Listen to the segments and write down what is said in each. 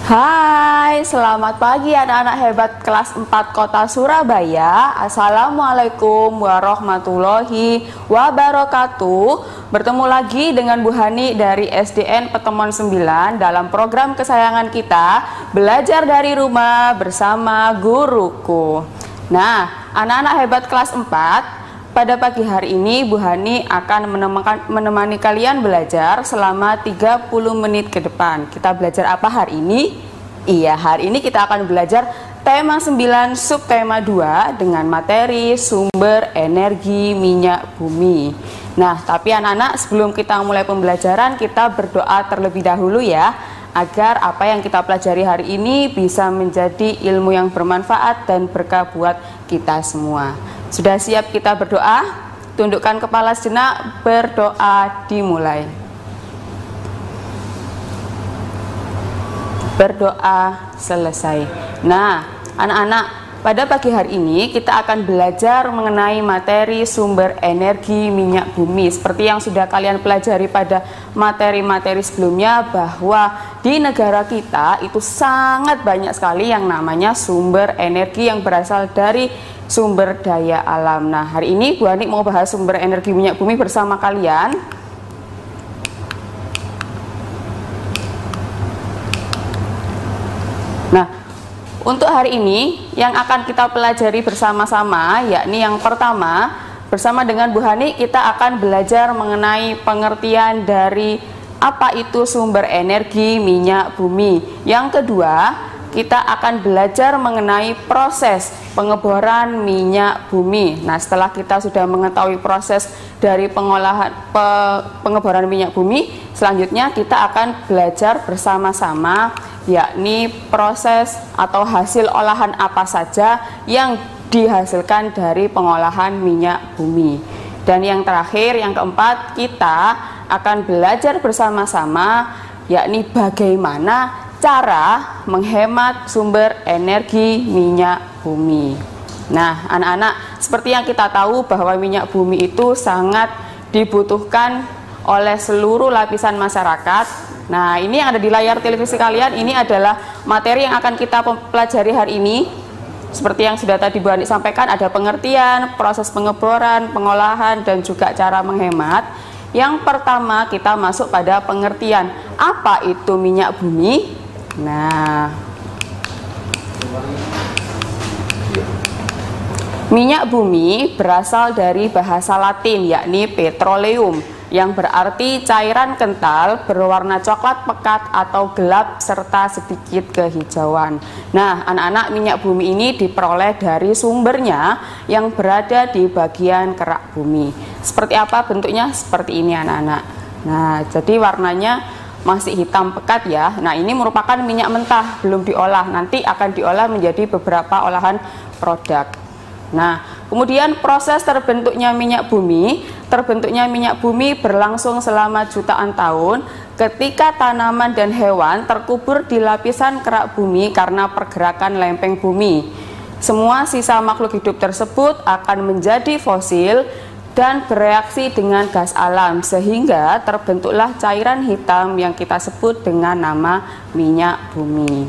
Hai, selamat pagi anak-anak hebat kelas 4 Kota Surabaya. Assalamualaikum warahmatullahi wabarakatuh. Bertemu lagi dengan Bu Hani dari SDN Petemon 9 dalam program kesayangan kita, Belajar dari Rumah Bersama Guruku. Nah, anak-anak hebat kelas 4, pada pagi hari ini Bu Hani akan menemani kalian belajar selama 30 menit ke depan. Kita belajar apa hari ini? Iya, hari ini kita akan belajar tema 9 subtema 2 dengan materi sumber energi minyak bumi. Nah, tapi anak-anak, sebelum kita mulai pembelajaran, kita berdoa terlebih dahulu ya, agar apa yang kita pelajari hari ini bisa menjadi ilmu yang bermanfaat dan berkah buat kita semua. Sudah siap kita berdoa? Tundukkan kepala sejenak, berdoa dimulai. Berdoa selesai. Nah, anak-anak, pada pagi hari ini kita akan belajar mengenai materi sumber energi minyak bumi. Seperti yang sudah kalian pelajari pada materi-materi sebelumnya, bahwa di negara kita itu sangat banyak sekali yang namanya sumber energi yang berasal dari sumber daya alam. Nah, hari ini Bu Hani mau bahas sumber energi minyak bumi bersama kalian. Nah, untuk hari ini yang akan kita pelajari bersama-sama, yakni yang pertama, bersama dengan Bu Hani kita akan belajar mengenai pengertian dari apa itu sumber energi minyak bumi. Yang kedua, kita akan belajar mengenai proses pengeboran minyak bumi. Nah, setelah kita sudah mengetahui proses dari pengeboran minyak bumi, selanjutnya kita akan belajar bersama-sama, yakni proses atau hasil olahan apa saja yang dihasilkan dari pengolahan minyak bumi. Dan yang terakhir, yang keempat, kita akan belajar bersama-sama, yakni bagaimana cara menghemat sumber energi minyak bumi. Nah, anak-anak, seperti yang kita tahu bahwa minyak bumi itu sangat dibutuhkan oleh seluruh lapisan masyarakat. Nah, ini yang ada di layar televisi kalian, ini adalah materi yang akan kita pelajari hari ini. Seperti yang sudah tadi Bu Hani sampaikan, ada pengertian, proses pengeboran, pengolahan, dan juga cara menghemat. Yang pertama, kita masuk pada pengertian. Apa itu minyak bumi? Nah, minyak bumi berasal dari bahasa Latin, yakni petroleum, yang berarti cairan kental berwarna coklat pekat atau gelap serta sedikit kehijauan. Nah, anak-anak, minyak bumi ini diperoleh dari sumbernya yang berada di bagian kerak bumi. Seperti apa bentuknya? Seperti ini, anak-anak. Nah, jadi warnanya masih hitam pekat ya. Nah, ini merupakan minyak mentah, belum diolah. Nanti akan diolah menjadi beberapa olahan produk. Nah, kemudian proses terbentuknya minyak bumi. Terbentuknya minyak bumi berlangsung selama jutaan tahun ketika tanaman dan hewan terkubur di lapisan kerak bumi karena pergerakan lempeng bumi. Semua sisa makhluk hidup tersebut akan menjadi fosil dan bereaksi dengan gas alam, sehingga terbentuklah cairan hitam yang kita sebut dengan nama minyak bumi.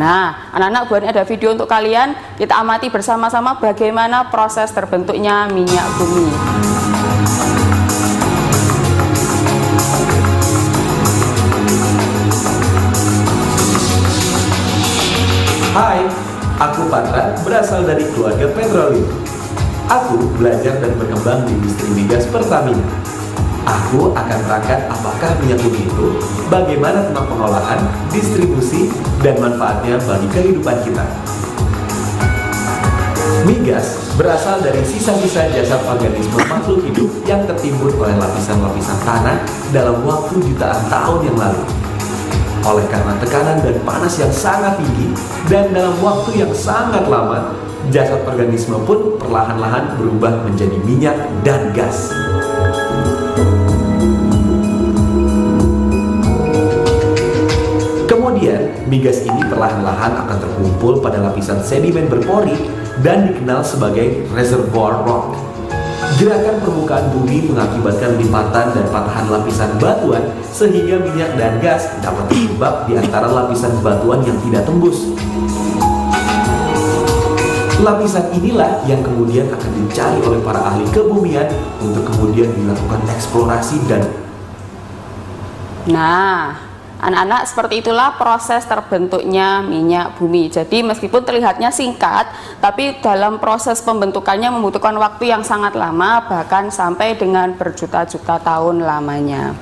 Nah, anak-anak, Bu Hani ada video untuk kalian. Kita amati bersama-sama bagaimana proses terbentuknya minyak bumi. Hai, aku Patra, berasal dari keluarga petroleum. Aku belajar dan berkembang di industri migas Pertamina. Aku akan terangkan apakah minyak bumi itu, bagaimana tentang pengolahan, distribusi, dan manfaatnya bagi kehidupan kita. Migas berasal dari sisa-sisa jasad organisme makhluk hidup yang tertimbun oleh lapisan-lapisan tanah dalam waktu jutaan tahun yang lalu. Oleh karena tekanan dan panas yang sangat tinggi dan dalam waktu yang sangat lama, jasad organisme pun perlahan-lahan berubah menjadi minyak dan gas. Kemudian, migas ini perlahan-lahan akan terkumpul pada lapisan sedimen berpori dan dikenal sebagai reservoir rock. Gerakan permukaan bumi mengakibatkan lipatan dan patahan lapisan batuan sehingga minyak dan gas dapat terjebak di antara lapisan batuan yang tidak tembus. Lapisan inilah yang kemudian akan dicari oleh para ahli kebumian untuk kemudian dilakukan eksplorasi dan anak-anak, seperti itulah proses terbentuknya minyak bumi. Jadi meskipun terlihatnya singkat, tapi dalam proses pembentukannya membutuhkan waktu yang sangat lama, bahkan sampai dengan berjuta-juta tahun lamanya.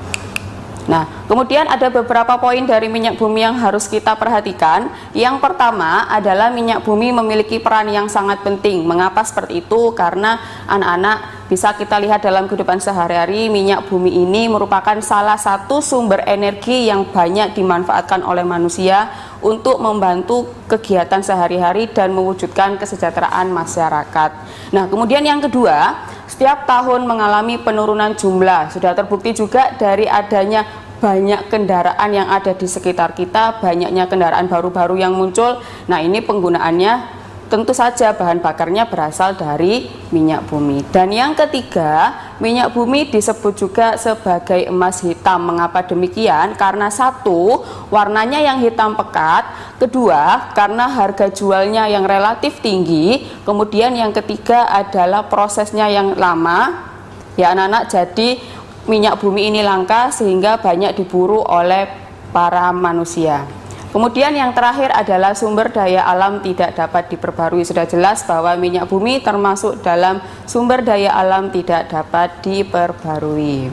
Nah, kemudian ada beberapa poin dari minyak bumi yang harus kita perhatikan. Yang pertama adalah minyak bumi memiliki peran yang sangat penting. Mengapa seperti itu? Karena anak-anak, bisa kita lihat dalam kehidupan sehari-hari, minyak bumi ini merupakan salah satu sumber energi yang banyak dimanfaatkan oleh manusia untuk membantu kegiatan sehari-hari dan mewujudkan kesejahteraan masyarakat. Nah, kemudian yang kedua, setiap tahun mengalami penurunan jumlah. Sudah terbukti juga dari adanya banyak kendaraan yang ada di sekitar kita, banyaknya kendaraan baru-baru yang muncul. Nah, ini penggunaannya tentu saja bahan bakarnya berasal dari minyak bumi. Dan yang ketiga, minyak bumi disebut juga sebagai emas hitam. Mengapa demikian? Karena satu, warnanya yang hitam pekat. Kedua, karena harga jualnya yang relatif tinggi. Kemudian yang ketiga adalah prosesnya yang lama. Ya anak-anak, jadi minyak bumi ini langka sehingga banyak diburu oleh para manusia. Kemudian yang terakhir adalah sumber daya alam tidak dapat diperbarui. Sudah jelas bahwa minyak bumi termasuk dalam sumber daya alam tidak dapat diperbarui.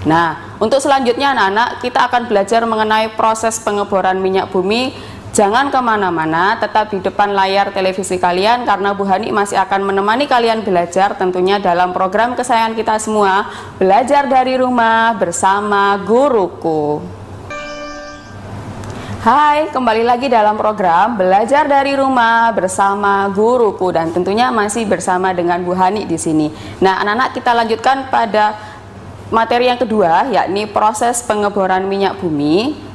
Nah, untuk selanjutnya anak-anak, kita akan belajar mengenai proses pengeboran minyak bumi. Jangan kemana-mana, tetap di depan layar televisi kalian karena Bu Hani masih akan menemani kalian belajar tentunya dalam program kesayangan kita semua, Belajar dari Rumah bersama Guruku. Hai, kembali lagi dalam program Belajar dari Rumah bersama Guruku dan tentunya masih bersama dengan Bu Hani di sini. Nah, anak-anak, kita lanjutkan pada materi yang kedua, yakni proses pengeboran minyak bumi.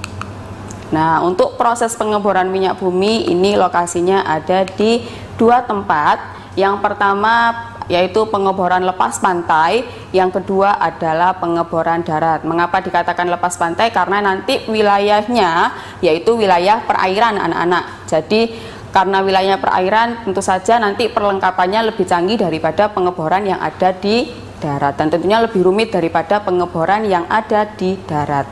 Nah, untuk proses pengeboran minyak bumi ini lokasinya ada di dua tempat. Yang pertama yaitu pengeboran lepas pantai, yang kedua adalah pengeboran darat. Mengapa dikatakan lepas pantai? Karena nanti wilayahnya yaitu wilayah perairan anak-anak. Jadi karena wilayah perairan tentu saja nanti perlengkapannya lebih canggih daripada pengeboran yang ada di darat dan tentunya lebih rumit daripada pengeboran yang ada di darat.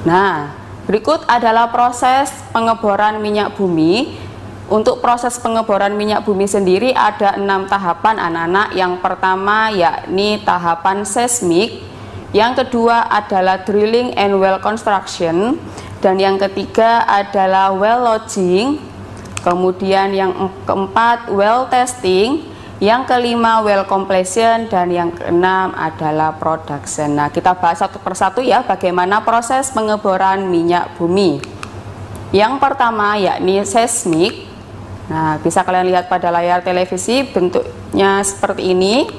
Nah, berikut adalah proses pengeboran minyak bumi. Untuk proses pengeboran minyak bumi sendiri ada 6 tahapan anak-anak. Yang pertama yakni tahapan seismik, yang kedua adalah drilling and well construction, dan yang ketiga adalah well logging, kemudian yang keempat well testing, yang kelima well completion, dan yang keenam adalah production. Nah, kita bahas satu persatu ya bagaimana proses pengeboran minyak bumi. Yang pertama yakni seismik. Nah, bisa kalian lihat pada layar televisi bentuknya seperti ini.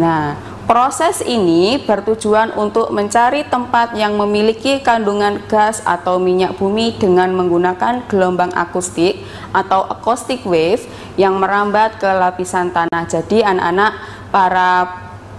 Nah, proses ini bertujuan untuk mencari tempat yang memiliki kandungan gas atau minyak bumi dengan menggunakan gelombang akustik atau acoustic wave yang merambat ke lapisan tanah. Jadi anak-anak, para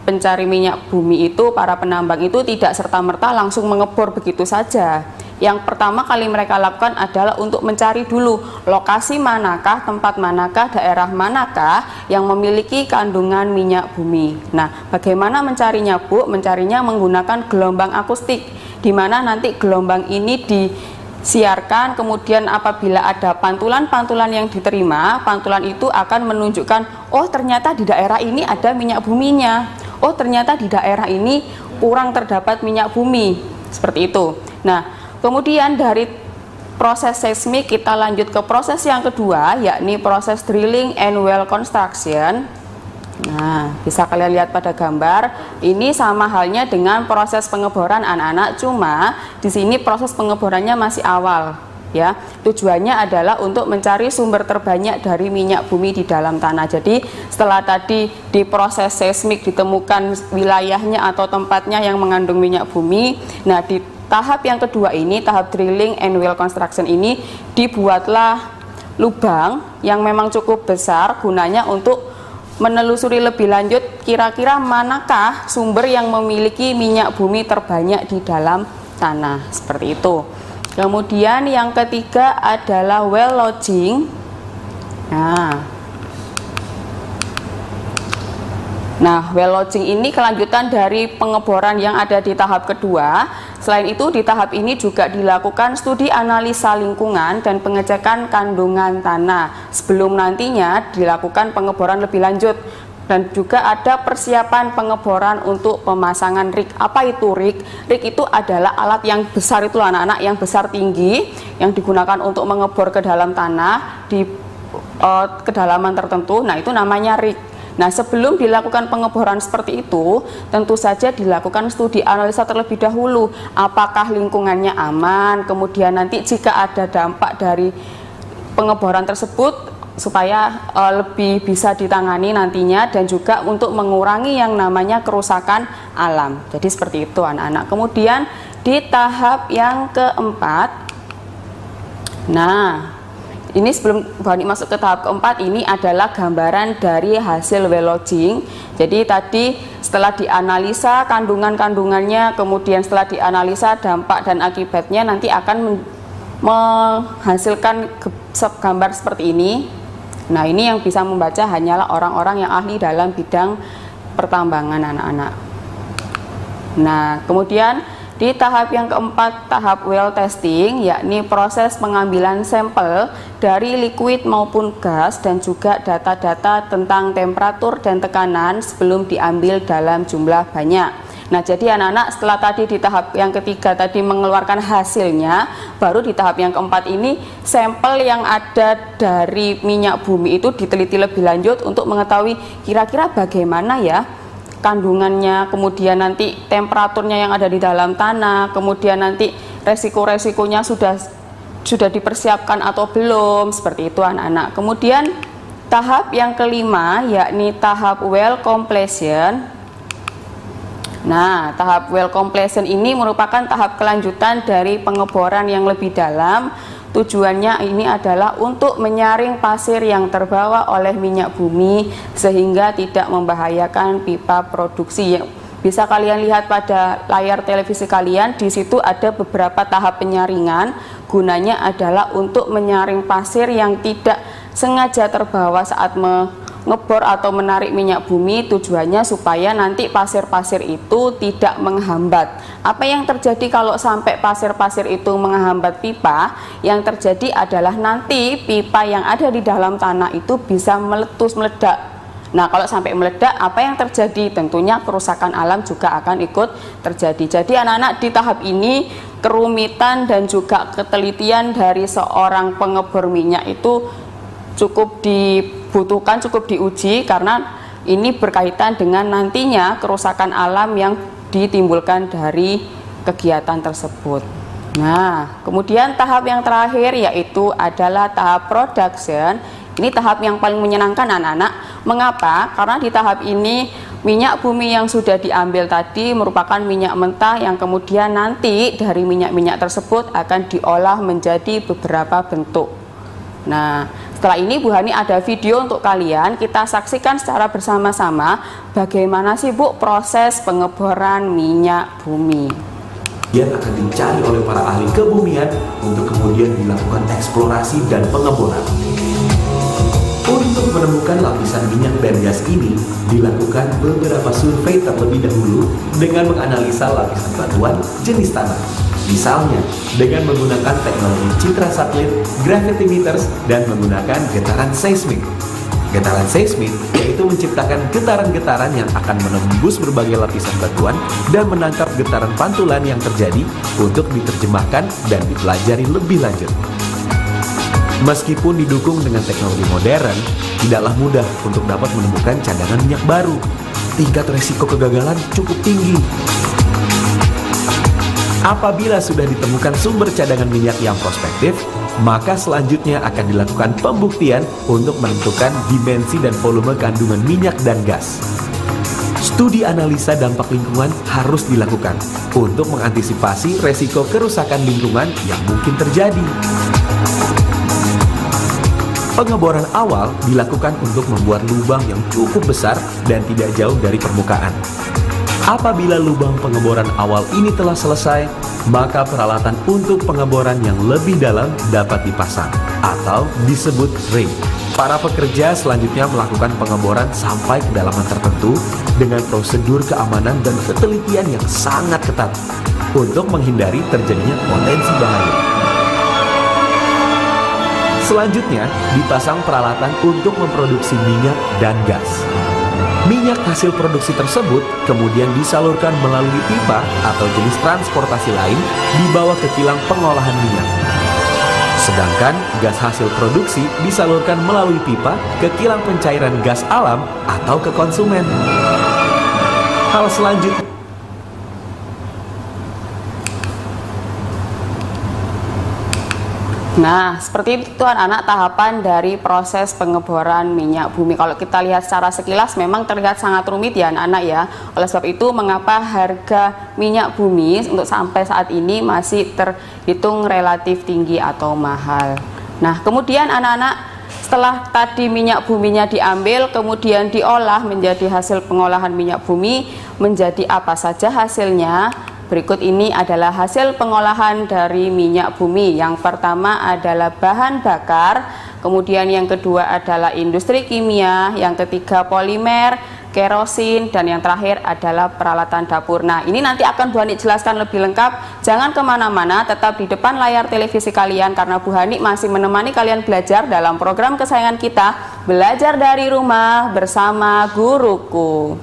pencari minyak bumi itu, para penambang itu tidak serta-merta langsung mengebor begitu saja. Yang pertama kali mereka lakukan adalah untuk mencari dulu lokasi manakah, tempat manakah, daerah manakah yang memiliki kandungan minyak bumi. Nah, bagaimana mencarinya, Bu? Mencarinya menggunakan gelombang akustik, di mana nanti gelombang ini disiarkan, kemudian apabila ada pantulan-pantulan yang diterima, pantulan itu akan menunjukkan, oh ternyata di daerah ini ada minyak buminya, oh ternyata di daerah ini kurang terdapat minyak bumi, seperti itu. Nah, kemudian dari proses seismik kita lanjut ke proses yang kedua, yakni proses drilling and well construction. Nah, bisa kalian lihat pada gambar, ini sama halnya dengan proses pengeboran anak-anak, cuma di sini proses pengeborannya masih awal ya. Tujuannya adalah untuk mencari sumber terbanyak dari minyak bumi di dalam tanah. Jadi setelah tadi di proses seismik ditemukan wilayahnya atau tempatnya yang mengandung minyak bumi, nah di tahap yang kedua ini, tahap drilling and well construction ini, dibuatlah lubang yang memang cukup besar gunanya untuk menelusuri lebih lanjut kira-kira manakah sumber yang memiliki minyak bumi terbanyak di dalam tanah, seperti itu. Kemudian yang ketiga adalah well logging. Nah, well logging ini kelanjutan dari pengeboran yang ada di tahap kedua. Selain itu, di tahap ini juga dilakukan studi analisa lingkungan dan pengecekan kandungan tanah sebelum nantinya dilakukan pengeboran lebih lanjut. Dan juga ada persiapan pengeboran untuk pemasangan rig. Apa itu rig? Rig itu adalah alat yang besar, itu anak-anak, yang besar tinggi, yang digunakan untuk mengebor ke dalam tanah di kedalaman tertentu. Nah, itu namanya rig. Nah, sebelum dilakukan pengeboran seperti itu, tentu saja dilakukan studi analisa terlebih dahulu. Apakah lingkungannya aman, kemudian nanti jika ada dampak dari pengeboran tersebut, supaya lebih bisa ditangani nantinya, dan juga untuk mengurangi yang namanya kerusakan alam. Jadi seperti itu anak-anak. Kemudian di tahap yang keempat, ini sebelum Bu Hani masuk ke tahap keempat, ini adalah gambaran dari hasil well logging. Jadi tadi setelah dianalisa kandungan-kandungannya, kemudian setelah dianalisa dampak dan akibatnya, nanti akan menghasilkan gambar seperti ini. Nah, ini yang bisa membaca hanyalah orang-orang yang ahli dalam bidang pertambangan anak-anak. Nah, kemudian di tahap yang keempat, tahap well testing, yakni proses pengambilan sampel dari liquid maupun gas dan juga data-data tentang temperatur dan tekanan sebelum diambil dalam jumlah banyak. Nah, jadi anak-anak setelah tadi di tahap yang ketiga tadi mengeluarkan hasilnya, baru di tahap yang keempat ini sampel yang ada dari minyak bumi itu diteliti lebih lanjut untuk mengetahui kira-kira bagaimana ya kandungannya, kemudian nanti temperaturnya yang ada di dalam tanah, kemudian nanti resiko-resikonya sudah dipersiapkan atau belum, seperti itu anak-anak. Kemudian tahap yang kelima yakni tahap well completion. Nah, tahap well completion ini merupakan tahap kelanjutan dari pengeboran yang lebih dalam. Tujuannya ini adalah untuk menyaring pasir yang terbawa oleh minyak bumi sehingga tidak membahayakan pipa produksi. Bisa kalian lihat pada layar televisi kalian, di situ ada beberapa tahap penyaringan. Gunanya adalah untuk menyaring pasir yang tidak sengaja terbawa saat ngebor atau menarik minyak bumi. Tujuannya supaya nanti pasir-pasir itu tidak menghambat. Apa yang terjadi kalau sampai pasir-pasir itu menghambat pipa? Yang terjadi adalah nanti pipa yang ada di dalam tanah itu bisa meledak. Nah, kalau sampai meledak, apa yang terjadi? Tentunya kerusakan alam juga akan ikut terjadi. Jadi anak-anak, di tahap ini kerumitan dan juga ketelitian dari seorang pengebor minyak itu cukup dibutuhkan, cukup diuji, karena ini berkaitan dengan nantinya kerusakan alam yang ditimbulkan dari kegiatan tersebut. Nah, kemudian tahap yang terakhir yaitu adalah tahap production. Ini tahap yang paling menyenangkan anak-anak. Mengapa? Karena di tahap ini minyak bumi yang sudah diambil tadi merupakan minyak mentah yang kemudian nanti dari minyak-minyak tersebut akan diolah menjadi beberapa bentuk. Nah, setelah ini Bu Hani ada video untuk kalian, kita saksikan secara bersama-sama bagaimana sih Bu proses pengeboran minyak bumi. Yang akan dicari oleh para ahli kebumian untuk kemudian dilakukan eksplorasi dan pengeboran. Untuk menemukan lapisan minyak dan gas ini, dilakukan beberapa survei terlebih dahulu dengan menganalisa lapisan batuan jenis tanah. Misalnya, dengan menggunakan teknologi citra satelit, gravitimeters, dan menggunakan getaran seismik. Getaran seismik yaitu menciptakan getaran-getaran yang akan menembus berbagai lapisan batuan dan menangkap getaran pantulan yang terjadi untuk diterjemahkan dan dipelajari lebih lanjut. Meskipun didukung dengan teknologi modern, tidaklah mudah untuk dapat menemukan cadangan minyak baru. Tingkat resiko kegagalan cukup tinggi. Apabila sudah ditemukan sumber cadangan minyak yang prospektif, maka selanjutnya akan dilakukan pembuktian untuk menentukan dimensi dan volume kandungan minyak dan gas. Studi analisa dampak lingkungan harus dilakukan untuk mengantisipasi resiko kerusakan lingkungan yang mungkin terjadi. Pengeboran awal dilakukan untuk membuat lubang yang cukup besar dan tidak jauh dari permukaan. Apabila lubang pengeboran awal ini telah selesai, maka peralatan untuk pengeboran yang lebih dalam dapat dipasang atau disebut ring. Para pekerja selanjutnya melakukan pengeboran sampai kedalaman tertentu dengan prosedur keamanan dan ketelitian yang sangat ketat untuk menghindari terjadinya potensi bahaya. Selanjutnya, dipasang peralatan untuk memproduksi minyak dan gas. Minyak hasil produksi tersebut kemudian disalurkan melalui pipa atau jenis transportasi lain dibawa ke kilang pengolahan minyak. Sedangkan gas hasil produksi disalurkan melalui pipa ke kilang pencairan gas alam atau ke konsumen. Hal selanjutnya, nah, seperti itu anak-anak tahapan dari proses pengeboran minyak bumi. Kalau kita lihat secara sekilas memang terlihat sangat rumit ya anak-anak ya. Oleh sebab itu mengapa harga minyak bumi untuk sampai saat ini masih terhitung relatif tinggi atau mahal. Nah, kemudian anak-anak setelah tadi minyak buminya diambil kemudian diolah menjadi hasil pengolahan minyak bumi, menjadi apa saja hasilnya? Berikut ini adalah hasil pengolahan dari minyak bumi. Yang pertama adalah bahan bakar, kemudian yang kedua adalah industri kimia, yang ketiga polimer, kerosin, dan yang terakhir adalah peralatan dapur. Nah, ini nanti akan Bu Hani jelaskan lebih lengkap. Jangan kemana-mana, tetap di depan layar televisi kalian karena Bu Hani masih menemani kalian belajar dalam program kesayangan kita, Belajar dari Rumah bersama Guruku.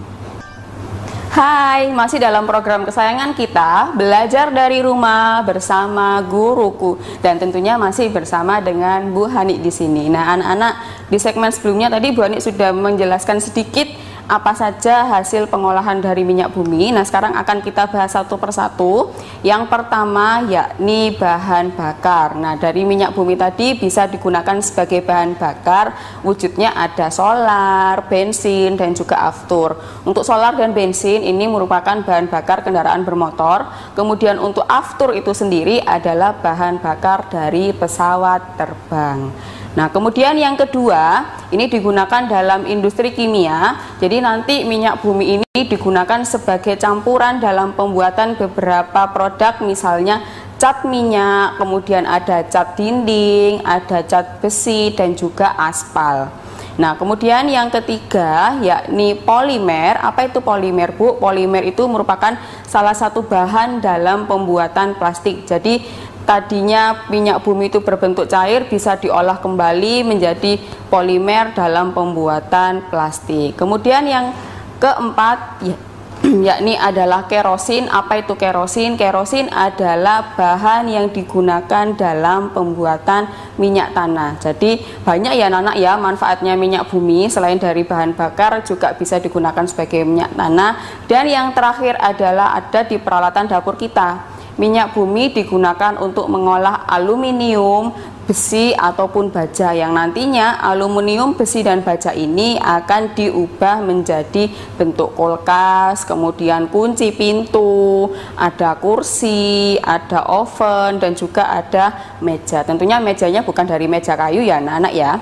Hai, masih dalam program kesayangan kita, Belajar dari Rumah bersama Guruku, dan tentunya masih bersama dengan Bu Hani di sini. Nah, anak-anak, di segmen sebelumnya tadi Bu Hani sudah menjelaskan sedikit apa saja hasil pengolahan dari minyak bumi. Nah, sekarang akan kita bahas satu persatu. Yang pertama yakni bahan bakar. Nah, dari minyak bumi tadi bisa digunakan sebagai bahan bakar. Wujudnya ada solar, bensin, dan juga aftur. Untuk solar dan bensin ini merupakan bahan bakar kendaraan bermotor. Kemudian untuk aftur itu sendiri adalah bahan bakar dari pesawat terbang. Nah, kemudian yang kedua, ini digunakan dalam industri kimia. Jadi nanti minyak bumi ini digunakan sebagai campuran dalam pembuatan beberapa produk, misalnya cat minyak, kemudian ada cat dinding, ada cat besi, dan juga aspal. Nah, kemudian yang ketiga yakni polimer. Apa itu polimer, Bu? Polimer itu merupakan salah satu bahan dalam pembuatan plastik. Jadi tadinya minyak bumi itu berbentuk cair bisa diolah kembali menjadi polimer dalam pembuatan plastik. Kemudian yang keempat yakni adalah kerosin. Apa itu kerosin? Kerosin adalah bahan yang digunakan dalam pembuatan minyak tanah. Jadi banyak ya anak-anak ya manfaatnya minyak bumi, selain dari bahan bakar juga bisa digunakan sebagai minyak tanah. Dan yang terakhir adalah ada di peralatan dapur kita. Minyak bumi digunakan untuk mengolah aluminium, besi, ataupun baja, yang nantinya aluminium, besi, dan baja ini akan diubah menjadi bentuk kulkas, kemudian kunci pintu, ada kursi, ada oven, dan juga ada meja. Tentunya mejanya bukan dari meja kayu ya anak-anak ya.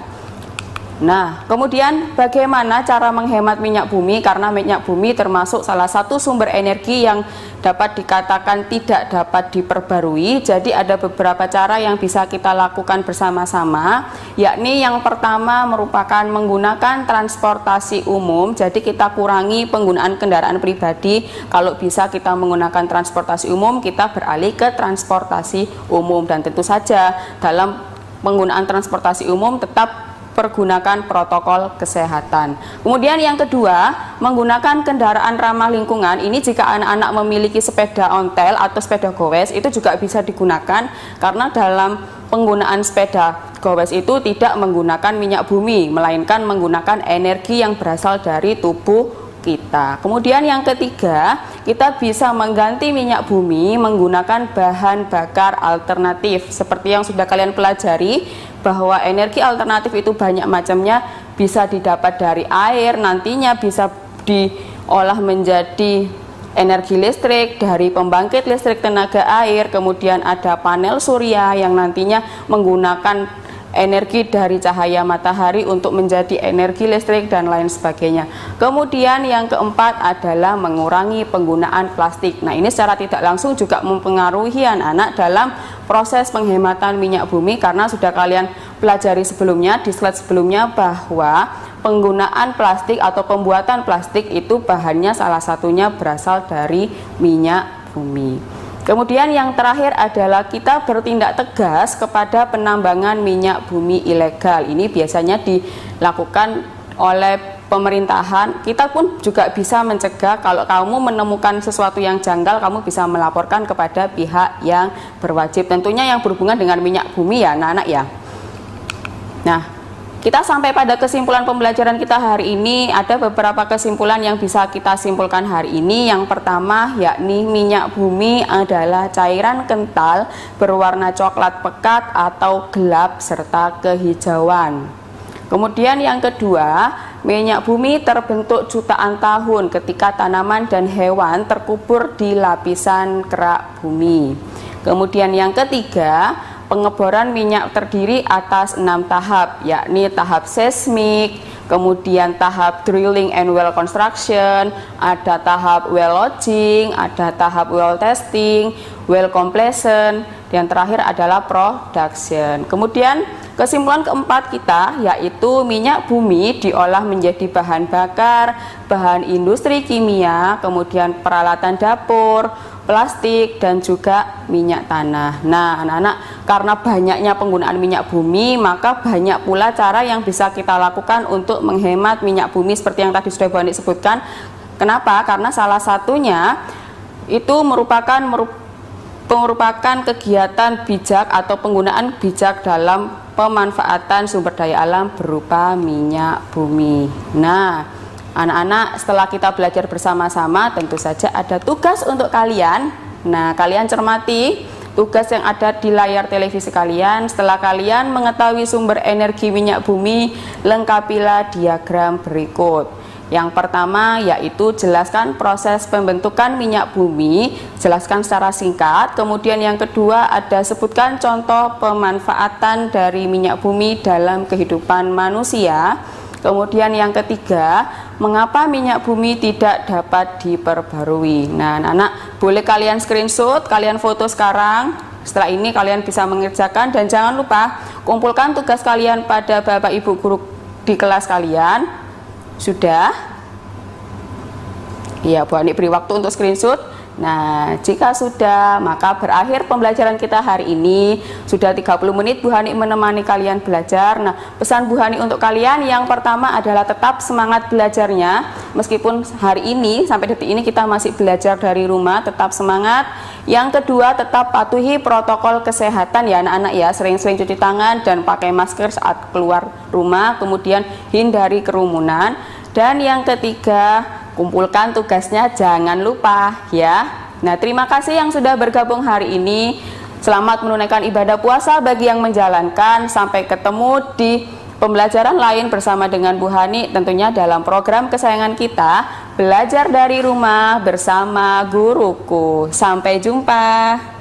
Nah, kemudian bagaimana cara menghemat minyak bumi? Karena minyak bumi termasuk salah satu sumber energi yang dapat dikatakan tidak dapat diperbarui. Jadi ada beberapa cara yang bisa kita lakukan bersama-sama, yakni yang pertama merupakan menggunakan transportasi umum. Jadi kita kurangi penggunaan kendaraan pribadi. Kalau bisa kita menggunakan transportasi umum, kita beralih ke transportasi umum. Dan tentu saja dalam penggunaan transportasi umum tetap pergunakan protokol kesehatan. Kemudian yang kedua, menggunakan kendaraan ramah lingkungan. Ini jika anak-anak memiliki sepeda ontel atau sepeda gowes, itu juga bisa digunakan karena dalam penggunaan sepeda gowes itu tidak menggunakan minyak bumi, melainkan menggunakan energi yang berasal dari tubuh kita. Kemudian yang ketiga, kita bisa mengganti minyak bumi menggunakan bahan bakar alternatif. Seperti yang sudah kalian pelajari, bahwa energi alternatif itu banyak macamnya, bisa didapat dari air, nantinya bisa diolah menjadi energi listrik dari pembangkit listrik tenaga air, kemudian ada panel surya yang nantinya menggunakan energi dari cahaya matahari untuk menjadi energi listrik dan lain sebagainya. Kemudian yang keempat adalah mengurangi penggunaan plastik. Nah, ini secara tidak langsung juga mempengaruhi anak-anak dalam proses penghematan minyak bumi, karena sudah kalian pelajari sebelumnya di slide sebelumnya bahwa penggunaan plastik atau pembuatan plastik itu bahannya salah satunya berasal dari minyak bumi. Kemudian yang terakhir adalah kita bertindak tegas kepada penambangan minyak bumi ilegal. Ini biasanya dilakukan oleh pemerintahan. Kita pun juga bisa mencegah. Kalau kamu menemukan sesuatu yang janggal, kamu bisa melaporkan kepada pihak yang berwajib. Tentunya yang berhubungan dengan minyak bumi ya anak-anak ya. Nah, kita sampai pada kesimpulan pembelajaran kita hari ini. Ada beberapa kesimpulan yang bisa kita simpulkan hari ini. Yang pertama yakni minyak bumi adalah cairan kental berwarna coklat pekat atau gelap serta kehijauan. Kemudian yang kedua, minyak bumi terbentuk jutaan tahun ketika tanaman dan hewan terkubur di lapisan kerak bumi. Kemudian yang ketiga, pengeboran minyak terdiri atas 6 tahap, yakni tahap seismik, kemudian tahap drilling and well construction, ada tahap well logging, ada tahap well testing, well completion, dan terakhir adalah production. Kemudian kesimpulan keempat kita yaitu minyak bumi diolah menjadi bahan bakar, bahan industri kimia, kemudian peralatan dapur, plastik, dan juga minyak tanah. Nah anak-anak, karena banyaknya penggunaan minyak bumi, maka banyak pula cara yang bisa kita lakukan untuk menghemat minyak bumi seperti yang tadi sudah Bu Ani sebutkan. Kenapa? Karena salah satunya itu merupakan kegiatan bijak atau penggunaan bijak dalam pemanfaatan sumber daya alam berupa minyak bumi. Nah anak-anak, setelah kita belajar bersama-sama, tentu saja ada tugas untuk kalian. Nah, kalian cermati tugas yang ada di layar televisi kalian. Setelah kalian mengetahui sumber energi minyak bumi, lengkapilah diagram berikut. Yang pertama yaitu jelaskan proses pembentukan minyak bumi, jelaskan secara singkat. Kemudian yang kedua ada sebutkan contoh pemanfaatan dari minyak bumi dalam kehidupan manusia. Kemudian yang ketiga, mengapa minyak bumi tidak dapat diperbarui. Nah anak-anak, boleh kalian screenshot, kalian foto sekarang. Setelah ini kalian bisa mengerjakan, dan jangan lupa kumpulkan tugas kalian pada Bapak Ibu guru di kelas kalian. Sudah? Iya, Bu Ani beri waktu untuk screenshot. Nah, jika sudah, maka berakhir pembelajaran kita hari ini. Sudah 30 menit Bu Hani menemani kalian belajar. Nah, pesan Bu Hani untuk kalian yang pertama adalah tetap semangat belajarnya. Meskipun hari ini, sampai detik ini kita masih belajar dari rumah, tetap semangat. Yang kedua, tetap patuhi protokol kesehatan ya anak-anak ya. Sering-sering cuci tangan dan pakai masker saat keluar rumah. Kemudian hindari kerumunan. Dan yang ketiga, kumpulkan tugasnya, jangan lupa ya. Nah, terima kasih yang sudah bergabung hari ini. Selamat menunaikan ibadah puasa bagi yang menjalankan. Sampai ketemu di pembelajaran lain bersama dengan Bu Hani, tentunya dalam program kesayangan kita, Belajar dari Rumah bersama Guruku. Sampai jumpa.